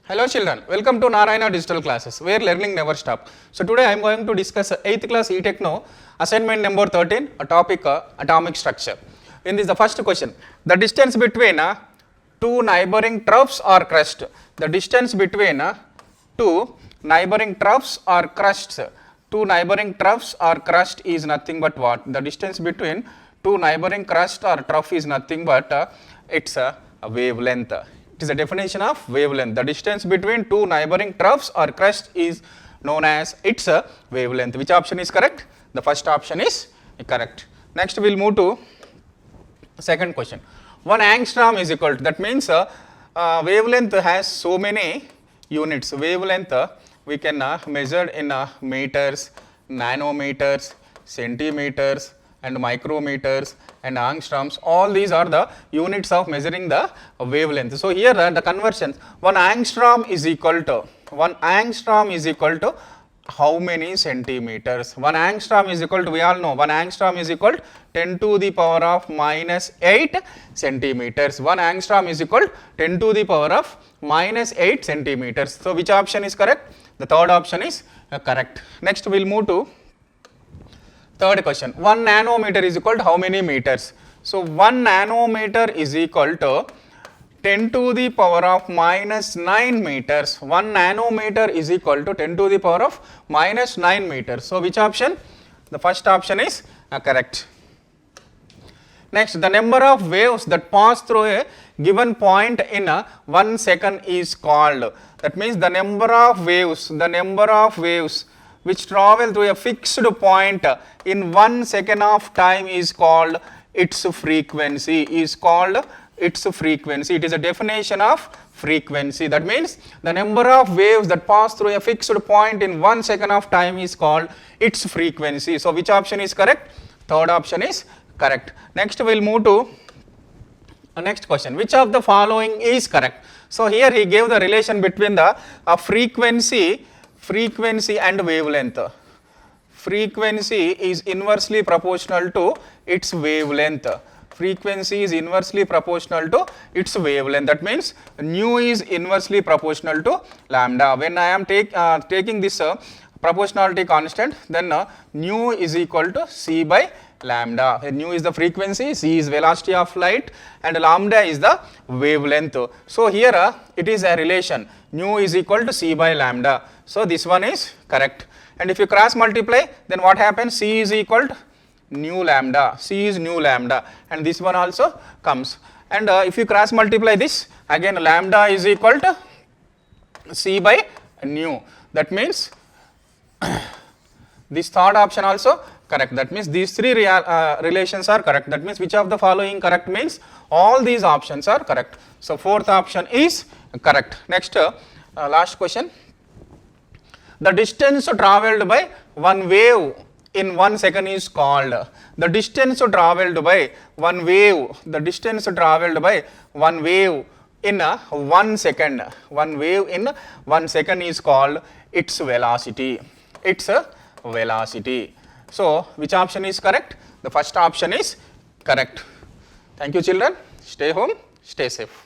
Hello children, welcome to Narayana Digital Classes where learning never stops. So today I am going to discuss 8th class E-Techno assignment number 13, a topic atomic structure. In this the first question, the distance between two neighboring troughs or crusts. The distance between two neighboring troughs or crusts. Two neighboring troughs or crust is nothing but what? The distance between two neighboring crust or trough is nothing but its a wavelength. It is a definition of wavelength. The distance between two neighboring troughs or crust is known as its a wavelength. Which option is correct? The first option is correct. Next we will move to second question. 1 angstrom is equal to, that means wavelength has so many units. Wavelength we can measure in meters, nanometers, centimeters and micrometers and angstroms. All these are the units of measuring the wavelength. So here the conversions, 1 angstrom is equal to how many centimeters? 1 angstrom is equal to, we all know 1 angstrom is equal to 10 to the power of minus 8 centimeters. 1 angstrom is equal to 10 to the power of minus 8 centimeters. So which option is correct? The third option is correct. Next we will move to third question. 1 nanometer is equal to how many meters? So 1 nanometer is equal to 10 to the power of minus 9 meters. 1 nanometer is equal to 10 to the power of minus 9 meters. So which option? The first option is correct. Next, the number of waves that pass through a given point in 1 second is called. That means the number of waves which travel to a fixed point in 1 second of time is called its frequency. It is a definition of frequency. That means the number of waves that pass through a fixed point in 1 second of time is called its frequency. So which option is correct? Third option is correct. Next we will move to next question. Which of the following is correct? So here he gave the relation between the frequency and wavelength. Frequency is inversely proportional to its wavelength. Frequency is inversely proportional to its wavelength. That means nu is inversely proportional to lambda. When I am taking this proportionality constant, then nu is equal to c by lambda. Nu is the frequency, c is velocity of light and lambda is the wavelength. So here it is a relation, nu is equal to c by lambda. So this one is correct. And if you cross multiply, then what happens? C is equal to nu lambda. C is nu lambda, and this one also comes. And if you cross multiply this, again lambda is equal to c by nu. That means this third option also correct. That means these three relations are correct. That means which of the following correct means all these options are correct. So fourth option is correct. Next last question. The distance travelled by one wave in 1 second is called. The distance travelled by one wave in 1 second. One wave in 1 second is called its velocity. So which option is correct? The first option is correct. Thank you children. Stay home, stay safe.